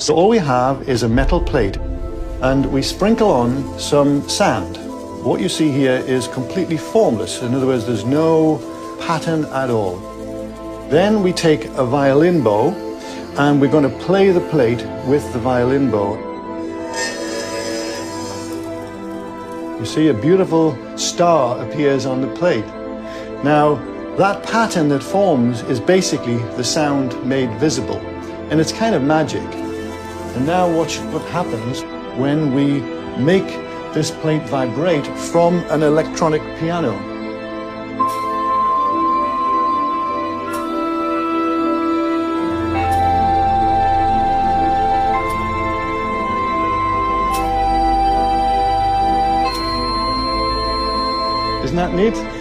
So all we have is a metal plate, and we sprinkle on some sand. What you see here is completely formless. In other words, there's no pattern at all. Then we take a violin bow, and we're going to play the plate with the violin bow. You see a beautiful star appears on the plate. Now, that pattern that forms is basically the sound made visible, and it's kind of magic. And now watch what happens when we make this plate vibrate from an electronic piano. Isn't that neat?